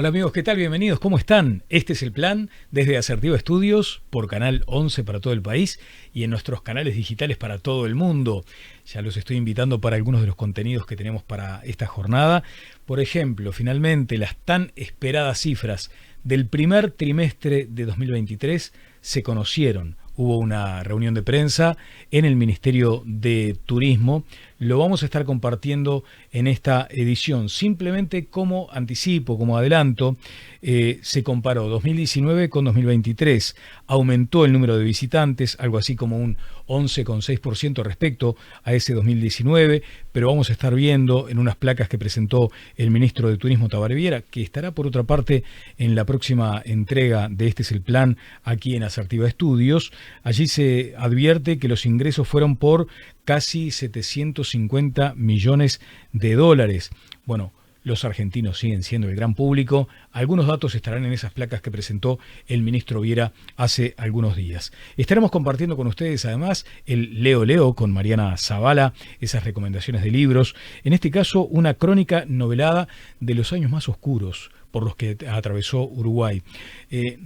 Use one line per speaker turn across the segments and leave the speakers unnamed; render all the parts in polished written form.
Hola amigos, ¿qué tal? Bienvenidos, ¿cómo están? Este es el plan desde Asertiva Estudios por Canal 11 para todo el país y en nuestros canales digitales para todo el mundo. Ya los estoy invitando para algunos de los contenidos que tenemos para esta jornada. Por ejemplo, finalmente las tan esperadas cifras del primer trimestre de 2023 se conocieron. Hubo una reunión de prensa en el Ministerio de Turismo. Lo vamos a estar compartiendo en esta edición. Simplemente como anticipo, como adelanto, se comparó 2019 con 2023. Aumentó el número de visitantes, algo así como un 11,6% respecto a ese 2019, pero vamos a estar viendo en unas placas que presentó el ministro de Turismo Tabaré Viera, que estará por otra parte en la próxima entrega de Este es el Plan aquí en Asertiva Estudios. Allí se advierte que los ingresos fueron por casi 750 millones de dólares. Bueno, los argentinos siguen siendo el gran público. Algunos datos estarán en esas placas que presentó el ministro Viera hace algunos días. Estaremos compartiendo con ustedes además el Leo con Mariana Zavala, esas recomendaciones de libros. En este caso, una crónica novelada de los años más oscuros por los que atravesó Uruguay.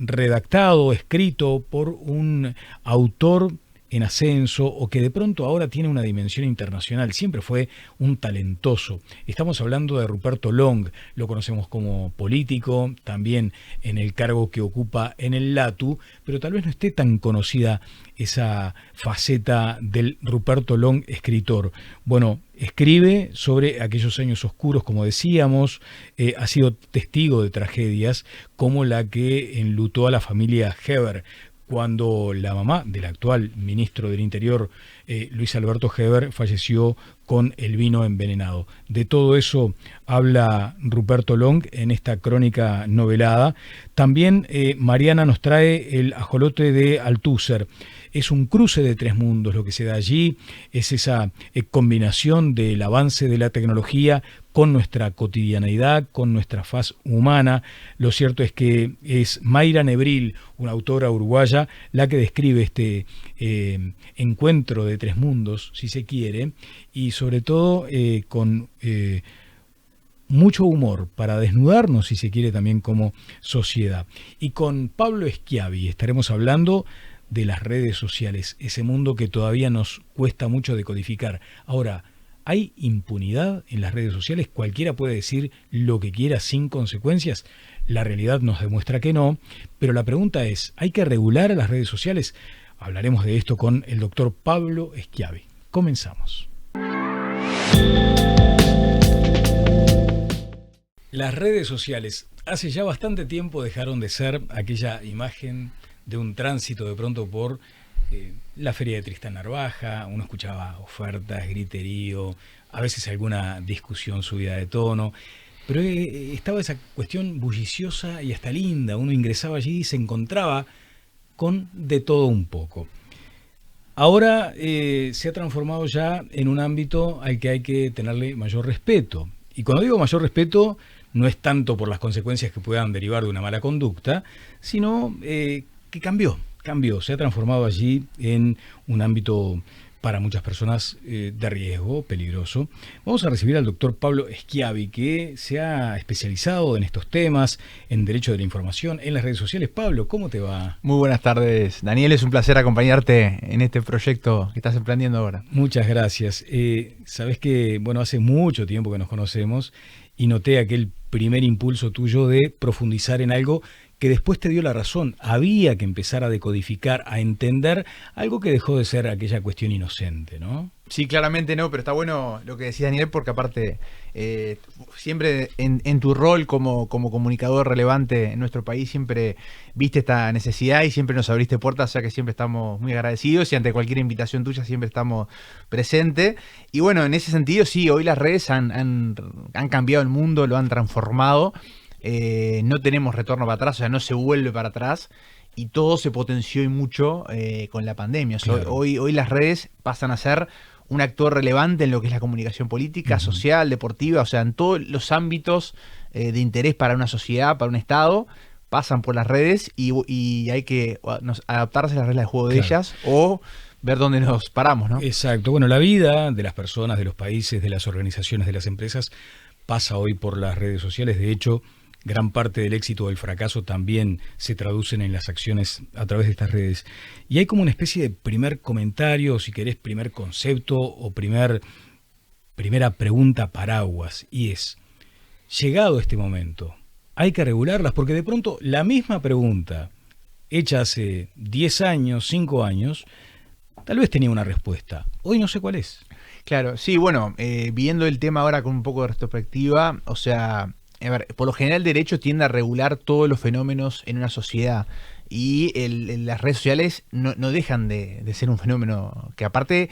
Redactado, escrito por un autor en ascenso o que de pronto ahora tiene una dimensión internacional. Siempre fue un talentoso. Estamos hablando de Ruperto Long. Lo conocemos como político, también en el cargo que ocupa en el LATU, pero tal vez no esté tan conocida esa faceta del Ruperto Long escritor. Bueno, escribe sobre aquellos años oscuros, como decíamos, ha sido testigo de tragedias como la que enlutó a la familia Heber, cuando la mamá del actual ministro del Interior, Luis Alberto Heber, falleció con el vino envenenado. De todo eso habla Ruperto Long en esta crónica novelada. También Mariana nos trae el ajolote de Althusser. Es un cruce de tres mundos lo que se da allí, es esa combinación del avance de la tecnología con nuestra cotidianeidad, con nuestra faz humana. Lo cierto es que es Mayra Nebril, una autora uruguaya, la que describe este encuentro de tres mundos, si se quiere, y sobre todo con mucho humor para desnudarnos, si se quiere, también como sociedad. Y con Pablo Schiavi estaremos hablando de las redes sociales, ese mundo que todavía nos cuesta mucho decodificar. Ahora, ¿hay impunidad en las redes sociales? ¿Cualquiera puede decir lo que quiera sin consecuencias? La realidad nos demuestra que no, pero la pregunta es, ¿hay que regular a las redes sociales? Hablaremos de esto con el doctor Pablo Schiavi. Comenzamos. Las redes sociales hace ya bastante tiempo dejaron de ser aquella imagen de un tránsito de pronto por la feria de Tristán Narvaja. Uno escuchaba ofertas, griterío, a veces alguna discusión subida de tono, pero estaba esa cuestión bulliciosa y hasta linda. Uno ingresaba allí y se encontraba con de todo un poco. Ahora se ha transformado ya en un ámbito al que hay que tenerle mayor respeto. Y cuando digo mayor respeto, no es tanto por las consecuencias que puedan derivar de una mala conducta, sino que cambió, se ha transformado allí en un ámbito para muchas personas de riesgo, peligroso. Vamos a recibir al doctor Pablo Schiavi, que se ha especializado en estos temas, en derecho de la información, en las redes sociales. Pablo, ¿cómo te va?
Muy buenas tardes, Daniel. Es un placer acompañarte en este proyecto que estás emprendiendo ahora.
Muchas gracias. Sabés que, bueno, hace mucho tiempo que nos conocemos y noté aquel primer impulso tuyo de profundizar en algo que después te dio la razón. Había que empezar a decodificar, a entender algo que dejó de ser aquella cuestión inocente, ¿no?
Sí, claramente no, pero está bueno lo que decía Daniel, porque aparte siempre en tu rol como comunicador relevante en nuestro país, siempre viste esta necesidad y siempre nos abriste puertas, o sea que siempre estamos muy agradecidos y ante cualquier invitación tuya siempre estamos presentes. Y bueno, en ese sentido sí, hoy las redes han cambiado el mundo, lo han transformado. No tenemos retorno para atrás, o sea, no se vuelve para atrás y todo se potenció y mucho con la pandemia. O sea,
Claro.
hoy las redes pasan a ser un actor relevante en lo que es la comunicación política, social, deportiva, o sea, en todos los ámbitos de interés para una sociedad, para un Estado, pasan por las redes y hay que adaptarse a las reglas de juego de
Claro.
ellas o ver dónde nos paramos, ¿no?
Exacto. Bueno, la vida de las personas, de los países, de las organizaciones, de las empresas, pasa hoy por las redes sociales. De hecho, gran parte del éxito o el fracaso también se traducen en las acciones a través de estas redes. Y hay como una especie de primer comentario, si querés, primer concepto o primera pregunta paraguas, y es, llegado este momento, ¿hay que regularlas? Porque de pronto la misma pregunta, hecha hace 10 años, 5 años, tal vez tenía una respuesta. Hoy no sé cuál es.
Claro, sí, bueno, viendo el tema ahora con un poco de retrospectiva, o sea, a ver, por lo general el derecho tiende a regular todos los fenómenos en una sociedad y las redes sociales no dejan de ser un fenómeno que aparte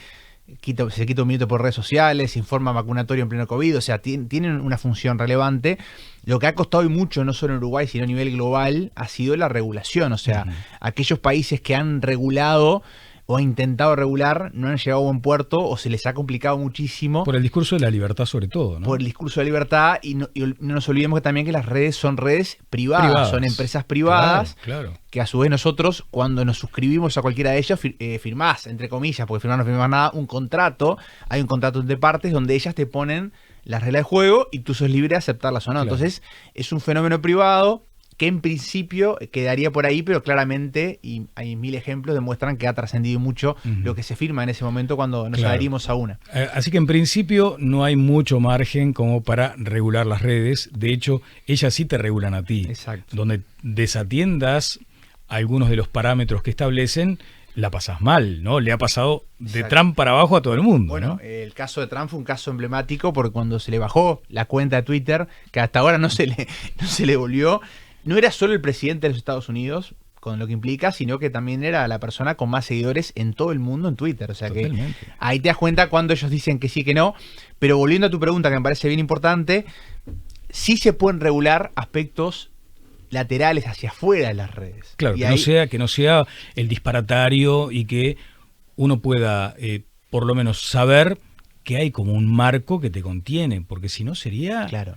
se quita un minuto por redes sociales, informa vacunatorio en pleno COVID, o sea, tienen una función relevante. Lo que ha costado y mucho, no solo en Uruguay, sino a nivel global, ha sido la regulación, o sea, aquellos países que han regulado o han intentado regular no han llegado a buen puerto o se les ha complicado muchísimo.
Por el discurso de la libertad sobre todo, ¿no?
Por el discurso de la libertad y no nos olvidemos que también que las redes son redes privadas. Son empresas privadas,
claro.
Que a su vez nosotros cuando nos suscribimos a cualquiera de ellas firmás, entre comillas, porque firmar no firmás nada, un contrato, hay un contrato entre partes donde ellas te ponen las reglas de juego y tú sos libre de aceptarlas o no. Claro. Entonces es un fenómeno privado que en principio quedaría por ahí, pero claramente, y hay 1000 ejemplos, demuestran que ha trascendido mucho lo que se firma en ese momento cuando nos adherimos a una.
Así que en principio no hay mucho margen como para regular las redes. De hecho, ellas sí te regulan a ti.
Exacto.
Donde desatiendas algunos de los parámetros que establecen, la pasas mal, ¿no? Le ha pasado de Trump para abajo a todo el mundo.
Bueno,
¿no?
El caso de Trump fue un caso emblemático porque cuando se le bajó la cuenta de Twitter, que hasta ahora no se le volvió, no era solo el presidente de los Estados Unidos, con lo que implica, sino que también era la persona con más seguidores en todo el mundo en Twitter. O sea Totalmente. Que ahí te das cuenta cuando ellos dicen que sí, que no. Pero volviendo a tu pregunta, que me parece bien importante, sí se pueden regular aspectos laterales hacia afuera de las redes.
Claro, que no sea el disparatario y que uno pueda por lo menos saber que hay como un marco que te contiene, porque si no sería...
Claro.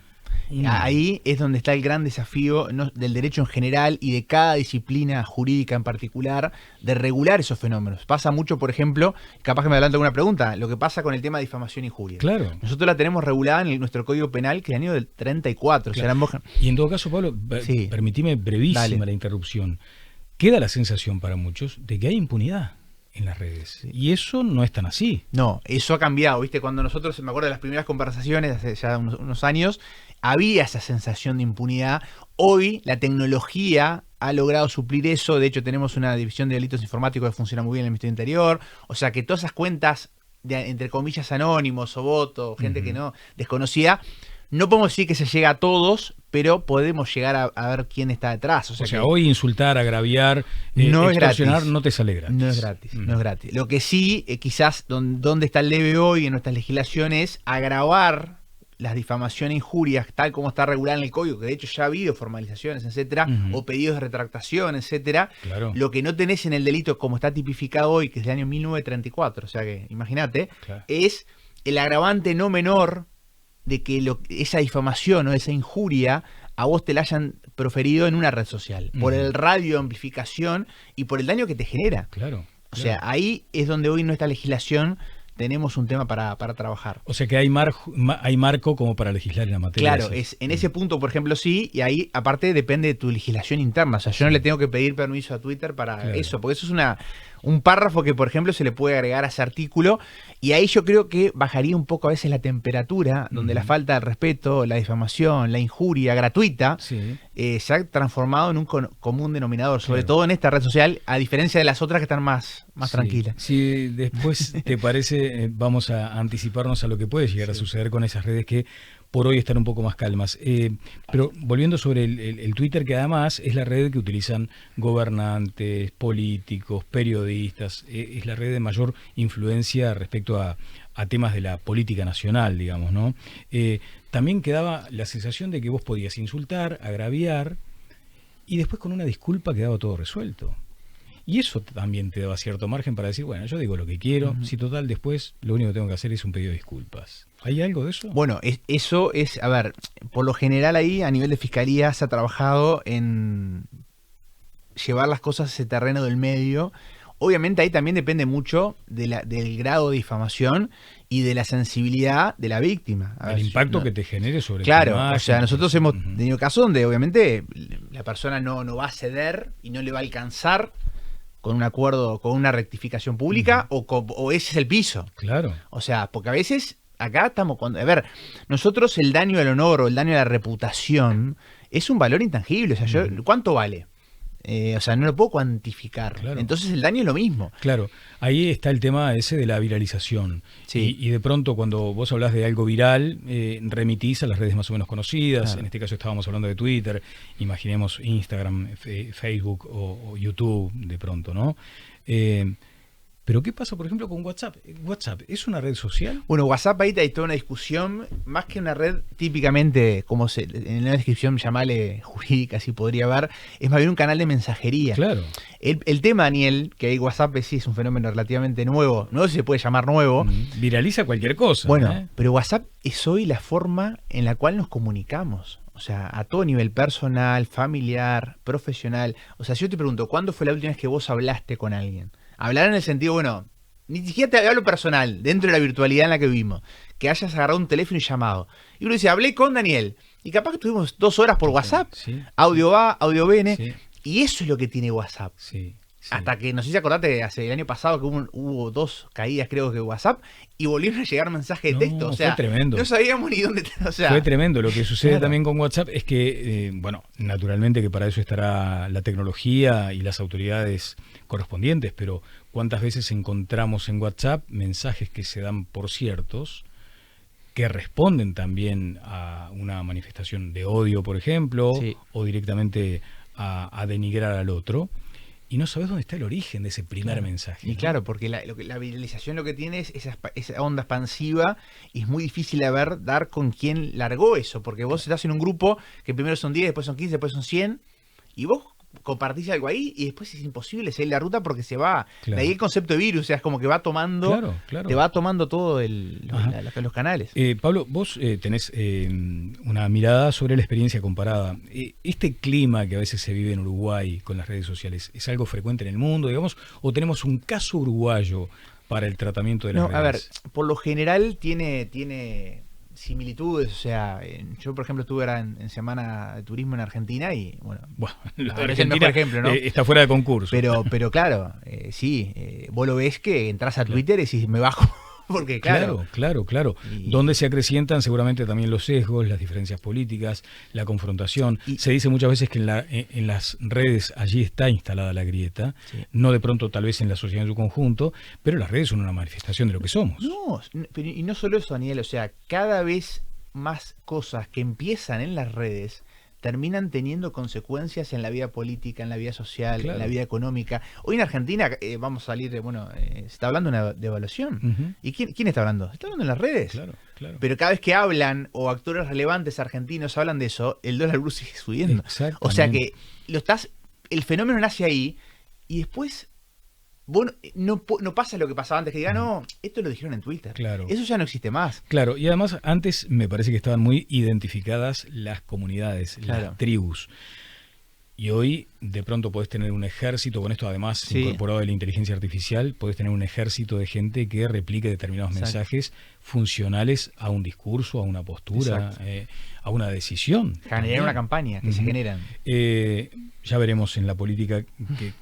Ahí es donde está el gran desafío del derecho en general y de cada disciplina jurídica en particular de regular esos fenómenos. Pasa mucho, por ejemplo, capaz que me adelanto alguna pregunta, lo que pasa con el tema de difamación y injuria.
Claro.
Nosotros la tenemos regulada en nuestro Código Penal que es del año del 34. Claro. O sea,
y en todo caso, Pablo, sí. Permitime brevísima la interrupción. Queda la sensación para muchos de que hay impunidad en las redes. Sí. Y eso no es tan así.
No, eso ha cambiado, ¿viste? Cuando nosotros, me acuerdo de las primeras conversaciones hace ya unos años, había esa sensación de impunidad. Hoy la tecnología ha logrado suplir eso. De hecho, tenemos una división de delitos informáticos que funciona muy bien en el Ministerio Interior. O sea, que todas esas cuentas, entre comillas, anónimos o votos, gente que no desconocía, no podemos decir que se llega a todos, pero podemos llegar a ver quién está detrás. O sea
hoy insultar, agraviar, extorsionar no te sale gratis.
No es gratis, no es gratis. Lo que sí, quizás, donde está el debe hoy en nuestras legislaciones, agravar las difamaciones e injurias, tal como está regulada en el código, que de hecho ya ha habido formalizaciones, etcétera, o pedidos de retractación, etcétera.
Claro.
Lo que no tenés en el delito como está tipificado hoy, que es del año 1934, o sea que imagínate, es el agravante no menor de que esa difamación o esa injuria a vos te la hayan proferido en una red social, por el radio de amplificación y por el daño que te genera.
Claro.
O sea, ahí es donde hoy nuestra legislación tenemos un tema para trabajar.
O sea que hay marco como para legislar en la materia.
Claro, en ese punto, por ejemplo, sí, y ahí aparte depende de tu legislación interna. O sea, yo no le tengo que pedir permiso a Twitter para eso, porque eso es un párrafo que, por ejemplo, se le puede agregar a ese artículo, y ahí yo creo que bajaría un poco a veces la temperatura, donde la falta de respeto, la difamación, la injuria gratuita, se ha transformado en un común denominador, sobre todo en esta red social, a diferencia de las otras que están más tranquilas.
Si después te parece, vamos a anticiparnos a lo que puede llegar a suceder con esas redes que por hoy están un poco más calmas. Pero volviendo sobre el Twitter, que además es la red que utilizan gobernantes, políticos, periodistas, es la red de mayor influencia respecto a temas de la política nacional, digamos, ¿no? También quedaba la sensación de que vos podías insultar, agraviar, y después con una disculpa quedaba todo resuelto. Y eso también te daba cierto margen para decir, bueno, yo digo lo que quiero, si total después lo único que tengo que hacer es un pedido de disculpas. ¿Hay algo de eso?
Bueno, eso es, a ver, por lo general ahí a nivel de fiscalía se ha trabajado en llevar las cosas a ese terreno del medio. Obviamente ahí también depende mucho del grado de difamación y de la sensibilidad de la víctima.
El impacto que te genere sobre
Claro,
tu imagen,
o sea, nosotros hemos
Ujú.
tenido casos donde obviamente la persona no va a ceder y no le va a alcanzar con un acuerdo, con una rectificación pública, o ese es el piso.
Claro.
O sea, porque a veces acá estamos cuando, a ver, nosotros el daño al honor o el daño a la reputación es un valor intangible. O sea, ¿cuánto vale? O sea, no lo puedo cuantificar.
Claro.
Entonces el daño es lo mismo.
Claro, ahí está el tema ese de la viralización.
Sí.
Y de pronto cuando vos hablás de algo viral, remitís a las redes más o menos conocidas.
Claro.
En este caso estábamos hablando de Twitter, imaginemos Instagram, Facebook o YouTube de pronto, ¿no? Pero ¿qué pasa, por ejemplo, con WhatsApp? ¿WhatsApp es una red social?
Bueno, WhatsApp ahí hay toda una discusión, más que una red típicamente, como en la descripción llamale jurídica, si podría haber, es más bien un canal de mensajería.
Claro.
El tema, Daniel, que hay WhatsApp sí es un fenómeno relativamente nuevo, no sé si se puede llamar nuevo.
Viraliza cualquier cosa.
Bueno, pero WhatsApp es hoy la forma en la cual nos comunicamos. O sea, a todo nivel personal, familiar, profesional. O sea, si yo te pregunto, ¿cuándo fue la última vez que vos hablaste con alguien? Hablar en el sentido, bueno, ni siquiera te hablo personal, dentro de la virtualidad en la que vivimos, que hayas agarrado un teléfono y llamado. Y uno dice, hablé con Daniel. Y capaz que tuvimos 2 horas por WhatsApp.
Sí.
Audio va, audio viene.
Sí.
Y eso es lo que tiene WhatsApp.
Sí. Sí.
Hasta que, no sé si acordate, hace el año pasado que hubo 2 caídas, creo que de WhatsApp, y volvieron a llegar mensajes de texto. O sea,
fue tremendo.
no sabíamos ni dónde. O sea,
fue tremendo. Lo que sucede
claro.
también con WhatsApp es que, bueno, naturalmente que para eso estará la tecnología y las autoridades correspondientes, pero ¿cuántas veces encontramos en WhatsApp mensajes que se dan por ciertos, que responden también a una manifestación de odio, por ejemplo,
Sí.
o directamente a denigrar al otro? Y no sabes dónde está el origen de ese primer mensaje.
Y
¿no?
claro, porque la viralización lo que tiene es esa onda expansiva y es muy difícil dar con quién largó eso, porque vos estás en un grupo que primero son 10, después son 15, después son 100, y vos compartís algo ahí y después es imposible seguir la ruta porque se va.
Claro.
De ahí el concepto de virus, o sea, es como que va tomando,
Claro.
te va tomando todo los canales.
Pablo, vos tenés una mirada sobre la experiencia comparada. ¿Este clima que a veces se vive en Uruguay con las redes sociales es algo frecuente en el mundo, digamos, o tenemos un caso uruguayo para el tratamiento de las redes?
A ver, por lo general tiene similitudes, o sea, yo por ejemplo estuve ahora en Semana de Turismo en Argentina y bueno,
lo de
ahora es el mejor ejemplo, ¿no?
Está fuera de concurso.
Pero claro, sí, vos lo ves que entras a Twitter y decís, me bajo, porque claro.
Claro.
Y-
Donde se acrecientan seguramente también los sesgos, las diferencias políticas, la confrontación.
Y-
Se dice muchas veces que en las redes allí está instalada la grieta,
Sí.
no de pronto tal vez en la sociedad en su conjunto, pero las redes son una manifestación de lo que somos.
No, y no solo eso, Daniel, o sea, cada vez más cosas que empiezan en las redes terminan teniendo consecuencias en la vida política, en la vida social,
Claro.
en la vida económica. Hoy en Argentina vamos a salir de, se está hablando de una devaluación.
Ujú.
¿Y quién está hablando? Se está hablando en las redes.
Claro.
Pero cada vez que hablan o actores relevantes argentinos hablan de eso, el dólar blue sigue subiendo.
Exactamente.
O sea que el fenómeno nace ahí y después vos no pasa lo que pasaba antes, que digan, no, esto lo dijeron en Twitter.
Claro.
Eso ya no existe más.
Claro, y además antes me parece que estaban muy identificadas las comunidades,
Claro.
las tribus. Y hoy de pronto podés tener un ejército, con esto además
Sí.
incorporado de la inteligencia artificial, podés tener un ejército de gente que replique determinados
Exacto.
mensajes funcionales a un discurso, a una postura,
Exacto.
a una decisión.
Generar
también.
una campaña que se
Ujú.
generan.
Ya veremos en la política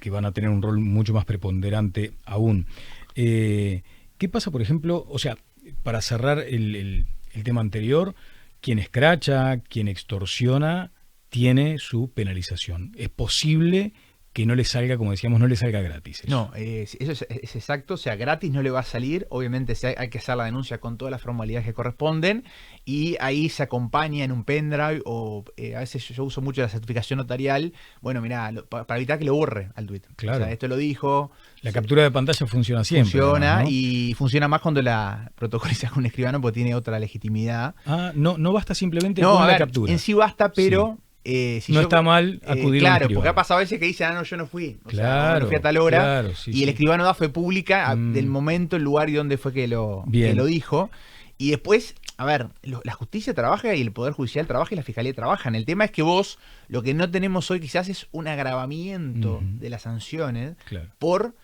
que van a tener un rol mucho más preponderante aún. ¿Qué pasa, por ejemplo, o sea, para cerrar el tema anterior, quien escracha, quien extorsiona, tiene su penalización? ¿Es posible que no le salga, como decíamos, no le salga gratis eso?
No, eso es exacto, o sea, gratis no le va a salir, obviamente hay que hacer la denuncia con todas las formalidades que corresponden y ahí se acompaña en un pendrive o a veces yo uso mucho la certificación notarial, bueno, mirá, para evitar que lo borre al tweet.
Claro.
O sea, esto lo dijo.
La captura de pantalla funciona siempre.
Funciona,
además, ¿no?
y funciona más cuando la protocoliza con un escribano porque tiene otra legitimidad.
No basta simplemente
No,
con
a
la
ver,
captura.
en sí basta, pero... si
No está mal acudir a un
claro, porque
escribano.
ha pasado a veces que dicen, no, yo no fui. O sea,
Claro,
no fui a tal hora.
claro, sí,
y el
sí.
escribano da fe pública
Mm.
del momento, el lugar y dónde fue que lo
Bien.
dijo. Y después, a ver, la justicia trabaja y el Poder Judicial trabaja y la Fiscalía trabajan. El tema es que vos, lo que no tenemos hoy quizás es un agravamiento
Ujú.
de las sanciones
Claro.
por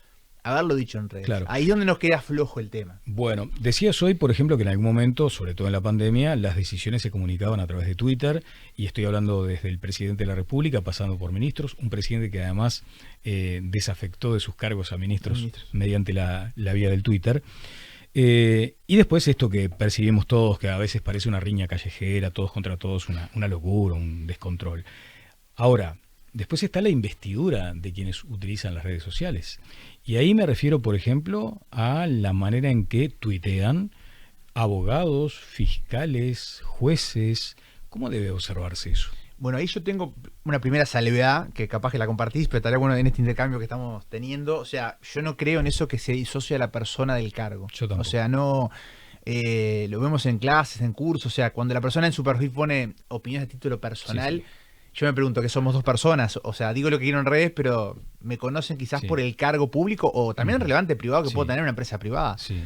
haberlo dicho en redes.
Claro.
Ahí es donde nos queda flojo el tema.
Bueno, decías hoy, por ejemplo, que en algún momento, sobre todo en la pandemia, las decisiones se comunicaban a través de Twitter, y estoy hablando desde el presidente de la República, pasando por ministros, un presidente que además desafectó de sus cargos a ministros mediante la vía del Twitter. Y después esto que percibimos todos, que a veces parece una riña callejera, todos contra todos, una locura, un descontrol. Ahora, después está la investidura de quienes utilizan las redes sociales. Y ahí me refiero, por ejemplo, a la manera en que tuitean abogados, fiscales, jueces. ¿Cómo debe observarse eso?
Bueno, ahí yo tengo una primera salvedad, que capaz que la compartís, pero estaría bueno en este intercambio que estamos teniendo. O sea, yo no creo en eso que se disocia a la persona del cargo.
Yo tampoco.
O sea, no... lo vemos en clases, en cursos. O sea, cuando la persona en su perfil pone opiniones de título personal...
Sí.
Yo me pregunto que somos dos personas, o sea, digo lo que quiero en redes, pero me conocen quizás por el cargo público o también relevante privado que puedo tener una empresa privada.
Sí.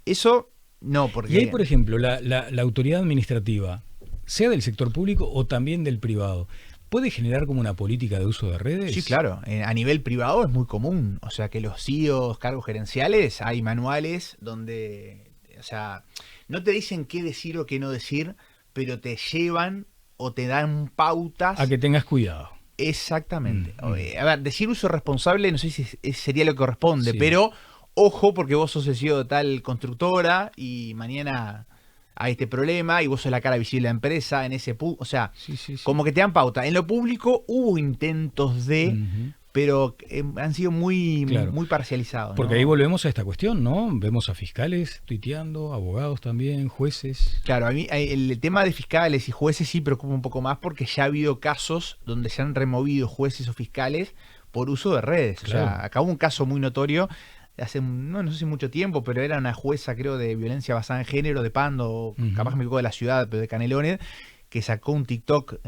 Eso no, porque...
Y ahí, por ejemplo, la autoridad administrativa, sea del sector público o también del privado, ¿puede generar como una política de uso de redes?
Sí, claro. A nivel privado es muy común. O sea, que los CEOs, cargos gerenciales, hay manuales donde, o sea, no te dicen qué decir o qué no decir, pero te llevan o te dan pautas
a que tengas cuidado.
Exactamente. A ver, decir uso responsable no sé si sería lo que corresponde, pero ojo, porque vos sos el CEO de tal constructora y mañana hay este problema y vos sos la cara visible de la empresa en ese o sea, como que te dan pauta. En lo público hubo intentos de... pero han sido muy parcializados.
Porque
¿no?
ahí volvemos a esta cuestión, ¿no? Vemos a fiscales tuiteando, abogados también, jueces.
Claro, a mí el tema de fiscales y jueces sí preocupa un poco más porque ya ha habido casos donde se han removido jueces o fiscales por uso de redes. Claro. O sea, acá hubo un caso muy notorio hace, no sé si mucho tiempo, pero era una jueza, creo, de violencia basada en género, de Pando, capaz que me equivoco de la ciudad, pero de Canelones, que sacó un TikTok...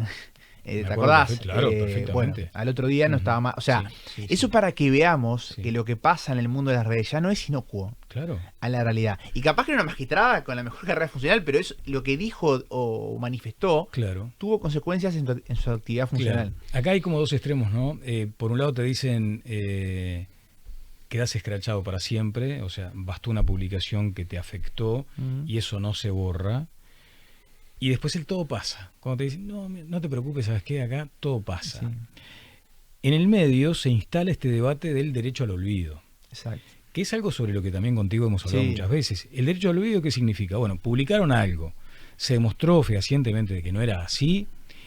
¿te acordás?
Claro, perfectamente.
Bueno, al otro día no estaba más. O sea, eso para que veamos que lo que pasa en el mundo de las redes ya no es inocuo a la realidad. Y capaz que era una magistrada con la mejor carrera funcional, pero es lo que dijo o manifestó tuvo consecuencias en su actividad funcional.
Acá hay como dos extremos, ¿no? Por un lado te dicen quedás escrachado para siempre, o sea, bastó una publicación que te afectó y eso no se borra. Y después el todo pasa. Cuando te dicen, no te preocupes, ¿sabes qué? Acá todo pasa. Sí. En el medio se instala este debate del derecho al olvido.
Exacto.
Que es algo sobre lo que también contigo hemos hablado muchas veces. ¿El derecho al olvido qué significa? Bueno, publicaron algo, se demostró fehacientemente que no era así,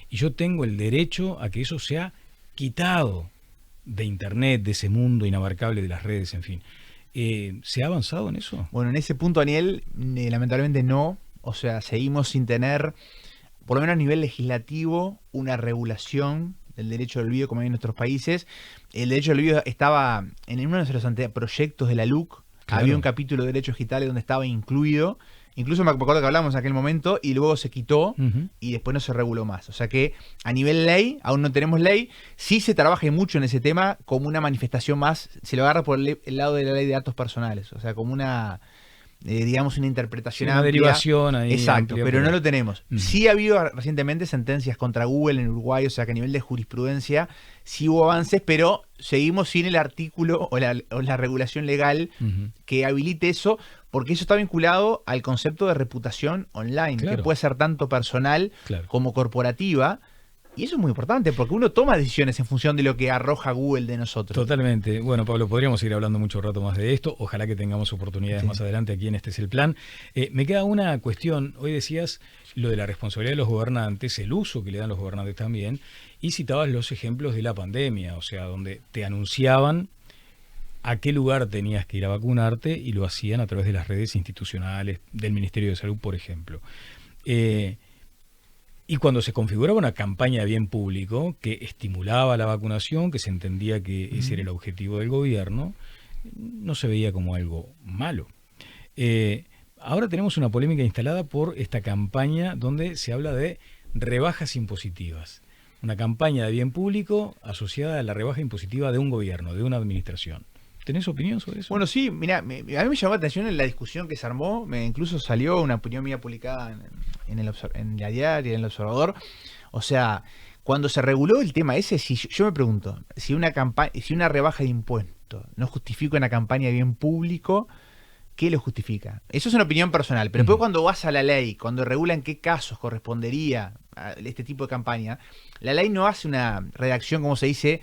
y yo tengo el derecho a que eso sea quitado de Internet, de ese mundo inabarcable de las redes, en fin. ¿Se ha avanzado en eso?
Bueno, en ese punto, Daniel, lamentablemente no. O sea, seguimos sin tener, por lo menos a nivel legislativo, una regulación del derecho al olvido como hay en nuestros países. El derecho al olvido estaba en uno de los anteproyectos de la LUC. Había un capítulo de derechos digitales donde estaba incluido. Incluso me acuerdo que hablamos en aquel momento y luego se quitó y después no se reguló más. O sea que a nivel ley, aún no tenemos ley. Sí se trabaja mucho en ese tema como una manifestación más. Se lo agarra por el lado de la ley de datos personales. O sea, como una... digamos una interpretación
una
amplia.
Derivación ahí.
Exacto, pero no lo tenemos. Sí ha habido recientemente sentencias contra Google en Uruguay, o sea que a nivel de jurisprudencia sí hubo avances, pero seguimos sin el artículo o la regulación legal que habilite eso, porque eso está vinculado al concepto de reputación online, que puede ser tanto personal como corporativa. Y eso es muy importante, porque uno toma decisiones en función de lo que arroja Google de nosotros.
Totalmente. Bueno, Pablo, podríamos seguir hablando mucho rato más de esto. Ojalá que tengamos oportunidades más adelante aquí en Este es el Plan. Me queda una cuestión. Hoy decías lo de la responsabilidad de los gobernantes, el uso que le dan los gobernantes también, y citabas los ejemplos de la pandemia, o sea, donde te anunciaban a qué lugar tenías que ir a vacunarte y lo hacían a través de las redes institucionales, del Ministerio de Salud, por ejemplo. Y cuando se configuraba una campaña de bien público que estimulaba la vacunación, que se entendía que ese era el objetivo del gobierno, no se veía como algo malo. Ahora tenemos una polémica instalada por esta campaña donde se habla de rebajas impositivas. Una campaña de bien público asociada a la rebaja impositiva de un gobierno, de una administración. ¿Tenés opinión sobre eso?
Bueno, sí, mira, a mí me llamó la atención en la discusión que se armó, incluso salió una opinión mía publicada en la Diaria, en El Observador. O sea, cuando se reguló el tema ese, yo me pregunto, si una rebaja de esto, no justifica una campaña de bien público, ¿qué lo justifica? Eso es una opinión personal, pero después cuando vas a la ley, cuando regula en qué casos correspondería a este tipo de campaña, la ley no hace una redacción, como se dice,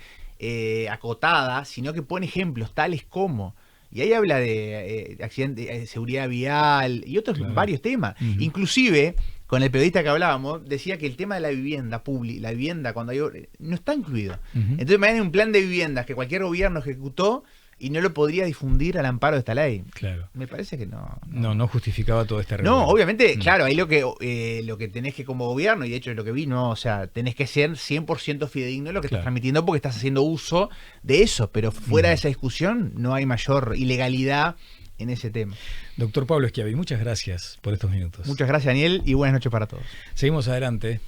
acotada, sino que pone ejemplos tales como... Y ahí habla de accidente, seguridad vial y otros varios temas. Inclusive, con el periodista que hablábamos, decía que el tema de la vivienda pública, la vivienda cuando hay no está incluido. Entonces me dan un plan de viviendas que cualquier gobierno ejecutó y no lo podría difundir al amparo de esta ley.
Claro.
Me parece que no.
No justificaba todo este regalo.
No, obviamente, claro, ahí lo que tenés que como gobierno, y de hecho es lo que vi, no, o sea, tenés que ser 100% fidedigno en lo que estás transmitiendo porque estás haciendo uso de eso, pero fuera de esa discusión no hay mayor ilegalidad en ese tema.
Doctor Pablo Schiavi, muchas gracias por estos minutos.
Muchas gracias, Daniel, y buenas noches para todos.
Seguimos adelante.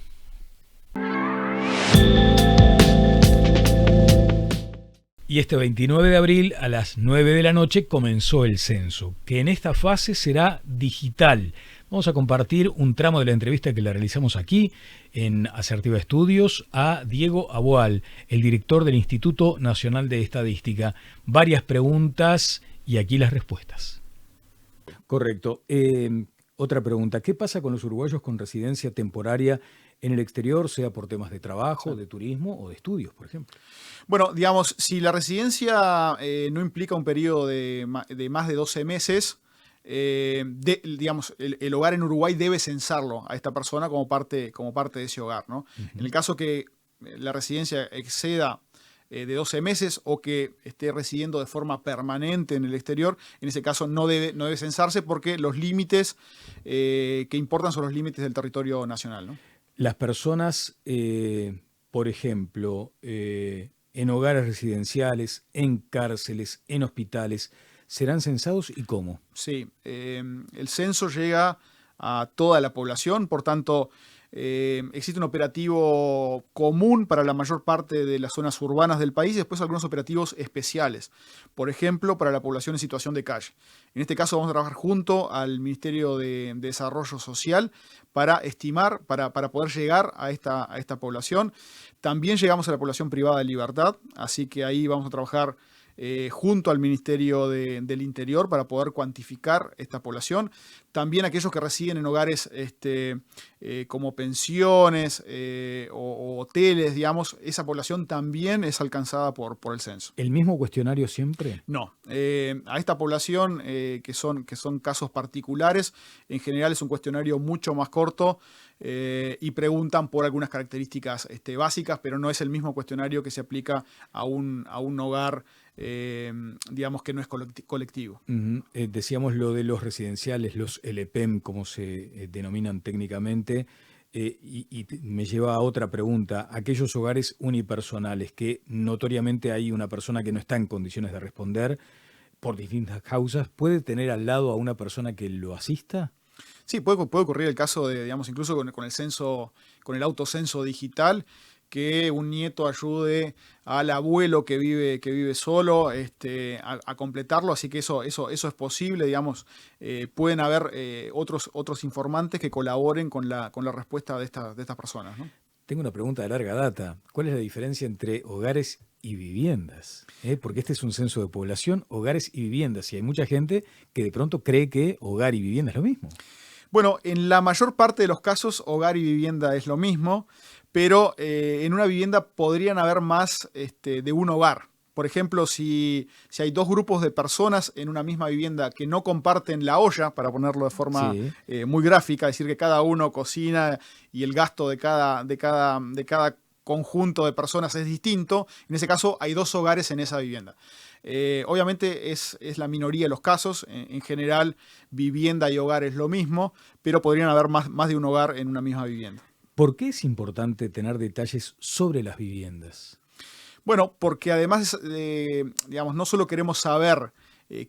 Y este 29 de abril a las 9 de la noche comenzó el censo, que en esta fase será digital. Vamos a compartir un tramo de la entrevista que le realizamos aquí en Asertiva Estudios a Diego Aboal, el director del Instituto Nacional de Estadística. Varias preguntas y aquí las respuestas. Correcto. Otra pregunta. ¿Qué pasa con los uruguayos con residencia temporaria en el exterior, sea por temas de trabajo, de turismo o de estudios, por ejemplo?
Bueno, digamos, si la residencia no implica un periodo de más de 12 meses, digamos, el hogar en Uruguay debe censarlo a esta persona como parte de ese hogar, ¿no? En el caso que la residencia exceda de 12 meses o que esté residiendo de forma permanente en el exterior, en ese caso no debe censarse porque los límites que importan son los límites del territorio nacional, ¿no?
Las personas, por ejemplo, en hogares residenciales, en cárceles, en hospitales, ¿serán censados y cómo?
Sí, el censo llega a toda la población, por tanto, existe un operativo común para la mayor parte de las zonas urbanas del país y después algunos operativos especiales, por ejemplo, para la población en situación de calle. En este caso vamos a trabajar junto al Ministerio de Desarrollo Social para estimar, para poder llegar a esta población. También llegamos a la población privada de libertad, así que ahí vamos a trabajar junto al Ministerio del Interior para poder cuantificar esta población. También aquellos que residen en hogares como pensiones o hoteles, digamos, esa población también es alcanzada por el censo.
¿El mismo cuestionario siempre?
No. A esta población, que son casos particulares, en general es un cuestionario mucho más corto y preguntan por algunas características básicas, pero no es el mismo cuestionario que se aplica a un hogar, digamos, que no es colectivo.
Decíamos lo de los residenciales, los LPEM, como se denominan técnicamente, y me lleva a otra pregunta. Aquellos hogares unipersonales que notoriamente hay una persona que no está en condiciones de responder por distintas causas, ¿puede tener al lado a una persona que lo asista?
Sí, puede ocurrir el caso de, digamos, incluso con el censo, con el autocenso digital, que un nieto ayude al abuelo que vive solo a completarlo, así que eso es posible, digamos. Pueden haber otros informantes que colaboren con la respuesta de estas personas, ¿no?
Tengo una pregunta de larga data. ¿Cuál es la diferencia entre hogares y viviendas? Porque este es un censo de población, hogares y viviendas, y hay mucha gente que de pronto cree que hogar y vivienda es lo mismo.
Bueno, en la mayor parte de los casos, hogar y vivienda es lo mismo, pero en una vivienda podrían haber más de un hogar. Por ejemplo, si hay dos grupos de personas en una misma vivienda que no comparten la olla, para ponerlo de forma muy gráfica, es decir, que cada uno cocina y el gasto de cada conjunto de personas es distinto, en ese caso hay dos hogares en esa vivienda. Obviamente es la minoría de los casos, en general vivienda y hogar es lo mismo, pero podrían haber más de un hogar en una misma vivienda.
¿Por qué es importante tener detalles sobre las viviendas?
Bueno, porque además, digamos, no solo queremos saber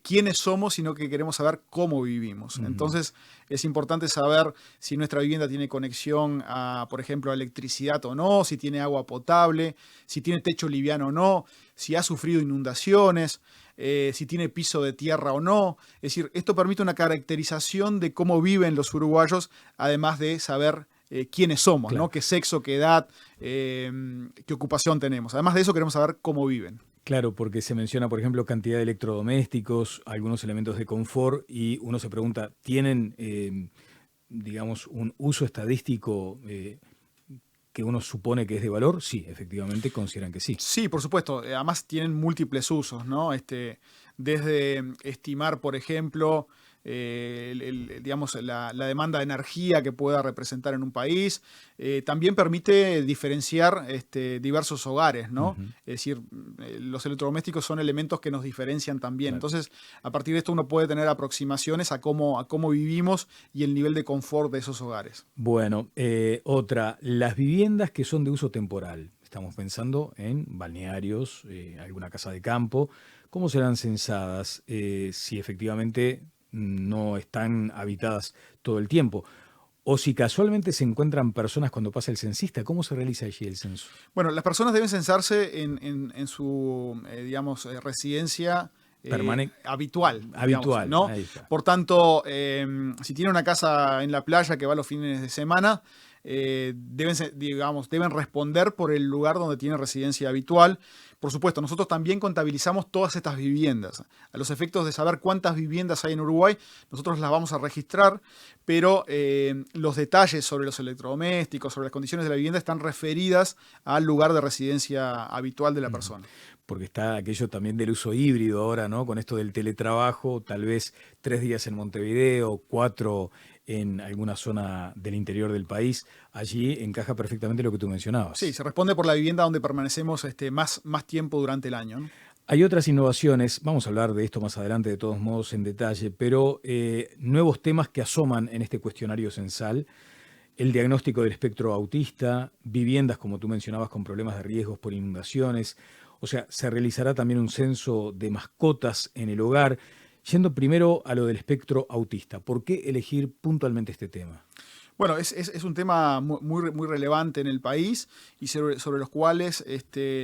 quiénes somos, sino que queremos saber cómo vivimos. Entonces, es importante saber si nuestra vivienda tiene conexión a, por ejemplo, a electricidad o no, si tiene agua potable, si tiene techo liviano o no, si ha sufrido inundaciones, si tiene piso de tierra o no. Es decir, esto permite una caracterización de cómo viven los uruguayos, además de saber quiénes somos, claro, ¿no? Qué sexo, qué edad, qué ocupación tenemos. Además de eso, queremos saber cómo viven.
Claro, porque se menciona, por ejemplo, cantidad de electrodomésticos, algunos elementos de confort, y uno se pregunta, ¿tienen, digamos, un uso estadístico que uno supone que es de valor? Sí, efectivamente consideran que sí.
Sí, por supuesto. Además tienen múltiples usos, ¿no? Desde estimar, por ejemplo, digamos, la demanda de energía que pueda representar en un país. También permite diferenciar diversos hogares, ¿no?
Ujú.
Es decir, los electrodomésticos son elementos que nos diferencian también.
Claro.
Entonces, a partir de esto uno puede tener aproximaciones a cómo vivimos y el nivel de confort de esos hogares.
Bueno, otra, las viviendas que son de uso temporal. Estamos pensando en balnearios, alguna casa de campo. ¿Cómo serán censadas si efectivamente no están habitadas todo el tiempo? O si casualmente se encuentran personas cuando pasa el censista, ¿cómo se realiza allí el censo?
Bueno, las personas deben censarse en su, digamos, residencia habitual, digamos,
Habitual,
¿no?
ahí está.
Por tanto, si tiene una casa en la playa que va los fines de semana, deben responder por el lugar donde tiene residencia habitual. Por supuesto, nosotros también contabilizamos todas estas viviendas. A los efectos de saber cuántas viviendas hay en Uruguay, nosotros las vamos a registrar, pero los detalles sobre los electrodomésticos, sobre las condiciones de la vivienda, están referidas al lugar de residencia habitual de la persona.
Porque está aquello también del uso híbrido ahora, ¿no? Con esto del teletrabajo, tal vez 3 días en Montevideo, 4 en alguna zona del interior del país. Allí encaja perfectamente lo que tú mencionabas.
Sí, se responde por la vivienda donde permanecemos más tiempo durante el año, ¿no?
Hay otras innovaciones, vamos a hablar de esto más adelante de todos modos en detalle, pero nuevos temas que asoman en este cuestionario censal. El diagnóstico del espectro autista, viviendas, como tú mencionabas, con problemas de riesgos por inundaciones. O sea, se realizará también un censo de mascotas en el hogar. Yendo primero a lo del espectro autista, ¿por qué elegir puntualmente este tema?
Bueno, es un tema muy relevante en el país y sobre los cuales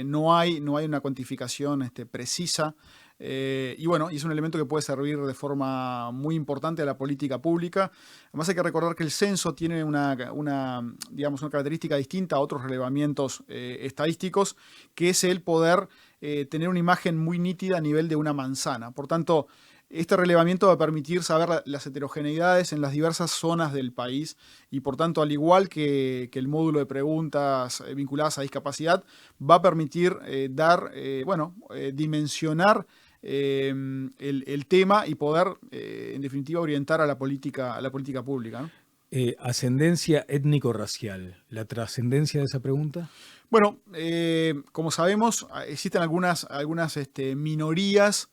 no hay una cuantificación precisa. Y bueno, y es un elemento que puede servir de forma muy importante a la política pública. Además hay que recordar que el censo tiene digamos, una característica distinta a otros relevamientos estadísticos, que es el poder tener una imagen muy nítida a nivel de una manzana. Por tanto, este relevamiento va a permitir saber las heterogeneidades en las diversas zonas del país y, por tanto, al igual que el módulo de preguntas vinculadas a discapacidad, va a permitir dimensionar el tema y poder, en definitiva, orientar a la política pública, ¿no?
Ascendencia étnico-racial, ¿la trascendencia de esa pregunta?
Bueno, como sabemos, existen algunas minorías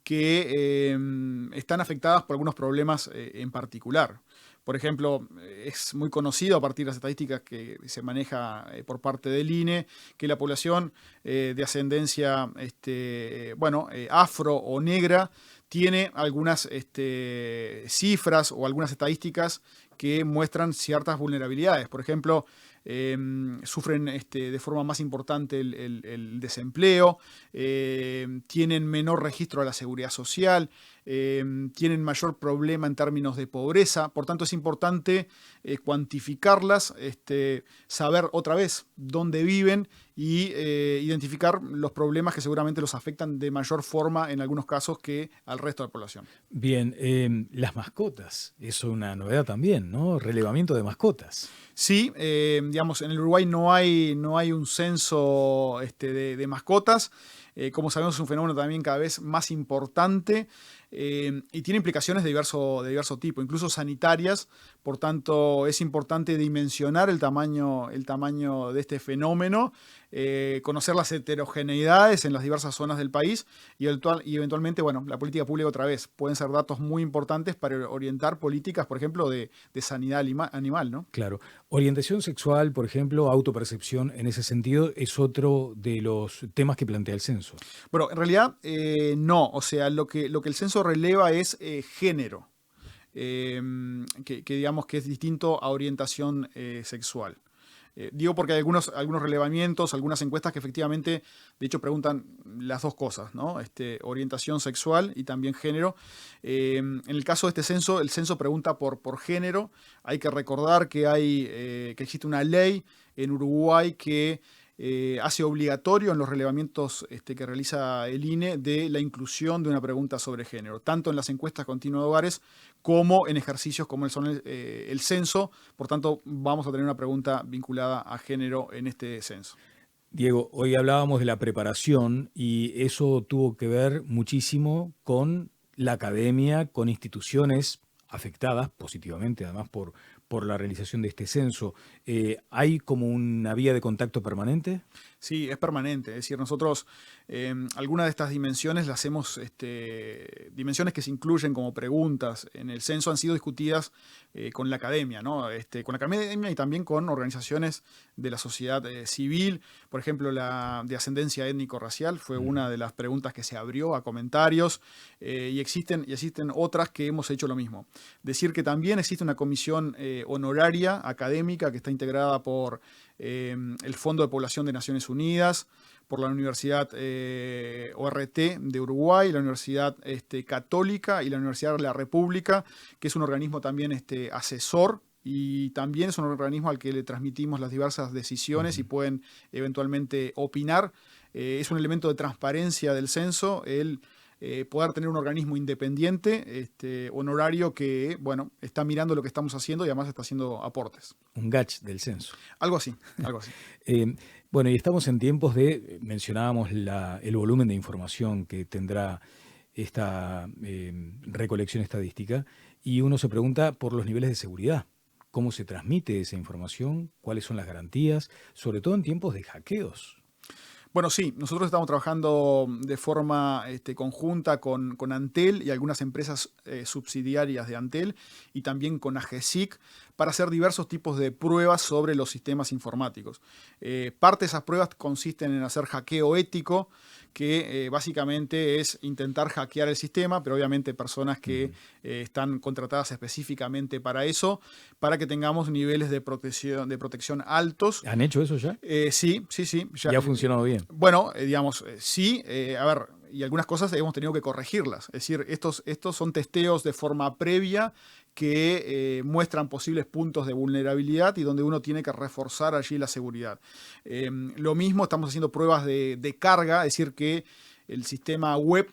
que están afectadas por algunos problemas en particular. Por ejemplo, es muy conocido a partir de las estadísticas que se maneja por parte del INE, que la población de ascendencia afro o negra tiene algunas cifras o algunas estadísticas que muestran ciertas vulnerabilidades. Por ejemplo, sufren de forma más importante el desempleo, tienen menor registro de la seguridad social, tienen mayor problema en términos de pobreza. Por tanto, es importante cuantificarlas, saber otra vez dónde viven y identificar los problemas que seguramente los afectan de mayor forma en algunos casos que al resto de la población.
Bien, las mascotas, eso es una novedad también, ¿no? Relevamiento de mascotas.
Sí, digamos, en el Uruguay no hay un censo de mascotas. Como sabemos, es un fenómeno también cada vez más importante y tiene implicaciones de diverso tipo, incluso sanitarias. Por tanto, es importante dimensionar el tamaño de este fenómeno, conocer las heterogeneidades en las diversas zonas del país y eventualmente, bueno, la política pública otra vez. Pueden ser datos muy importantes para orientar políticas, por ejemplo, de sanidad animal, ¿no?
Claro. Orientación sexual, por ejemplo, autopercepción, en ese sentido, es otro de los temas que plantea el censo.
Bueno, en realidad no. O sea, lo que el censo releva es género, que digamos que es distinto a orientación sexual. Digo porque hay algunos relevamientos, algunas encuestas que efectivamente, de hecho, preguntan las dos cosas, ¿no? Orientación sexual y también género. En el caso de este censo, el censo pregunta por género. Hay que recordar que existe una ley en Uruguay que hace obligatorio en los relevamientos que realiza el INE de la inclusión de una pregunta sobre género, tanto en las encuestas continuas de hogares como en ejercicios como son el censo. Por tanto, vamos a tener una pregunta vinculada a género en este censo.
Diego, hoy hablábamos de la preparación y eso tuvo que ver muchísimo con la academia, con instituciones afectadas positivamente, además por la realización de este censo. ¿Hay como una vía de contacto permanente?
Sí, es permanente. Es decir, nosotros algunas de estas dimensiones las hemos, dimensiones que se incluyen como preguntas en el censo han sido discutidas con la academia, ¿no? Con la academia y también con organizaciones de la sociedad civil. Por ejemplo, la de ascendencia étnico-racial fue una de las preguntas que se abrió a comentarios y existen otras que hemos hecho lo mismo. Decir que también existe una comisión honoraria académica que está integrada por el Fondo de Población de Naciones Unidas, por la Universidad ORT de Uruguay, la Universidad Católica y la Universidad de la República, que es un organismo también asesor, y también es un organismo al que le transmitimos las diversas decisiones y pueden eventualmente opinar. Es un elemento de transparencia del censo el poder tener un organismo independiente, honorario, que está mirando lo que estamos haciendo y además está haciendo aportes.
Un GACH del censo.
Algo así, algo así.
Bueno, y estamos en tiempos mencionábamos el volumen de información que tendrá esta recolección estadística, y uno se pregunta por los niveles de seguridad. ¿Cómo se transmite esa información? ¿Cuáles son las garantías? Sobre todo en tiempos de hackeos.
Bueno, sí, nosotros estamos trabajando de forma conjunta con Antel y algunas empresas subsidiarias de Antel, y también con AGESIC, para hacer diversos tipos de pruebas sobre los sistemas informáticos. Parte de esas pruebas consisten en hacer hackeo ético, que básicamente es intentar hackear el sistema, pero obviamente personas que están contratadas específicamente para eso, para que tengamos niveles de protección altos.
¿Han hecho eso ya?
Sí.
¿Ya ha funcionado bien?
Bueno, sí. A ver, y algunas cosas hemos tenido que corregirlas. Es decir, estos son testeos de forma previa que muestran posibles puntos de vulnerabilidad y donde uno tiene que reforzar allí la seguridad. Lo mismo, estamos haciendo pruebas de carga, es decir, que el sistema web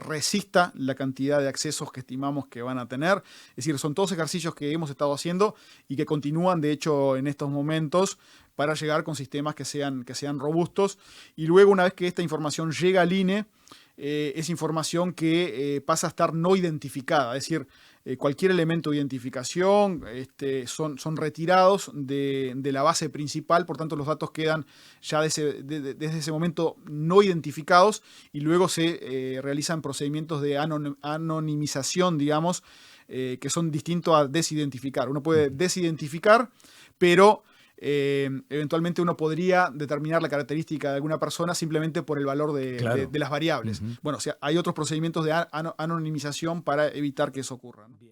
resista la cantidad de accesos que estimamos que van a tener. Es decir, son todos ejercicios que hemos estado haciendo y que continúan, de hecho, en estos momentos, para llegar con sistemas que sean robustos. Y luego, una vez que esta información llega al INE, es información que pasa a estar no identificada. Es decir, cualquier elemento de identificación son retirados de la base principal, por tanto los datos quedan ya desde ese momento no identificados, y luego se realizan procedimientos de anonimización, digamos, que son distintos a desidentificar. Uno puede desidentificar, pero eventualmente uno podría determinar la característica de alguna persona simplemente por el valor de las variables. Bueno, o sea, hay otros procedimientos de anonimización para evitar que eso ocurra, ¿no? Bien.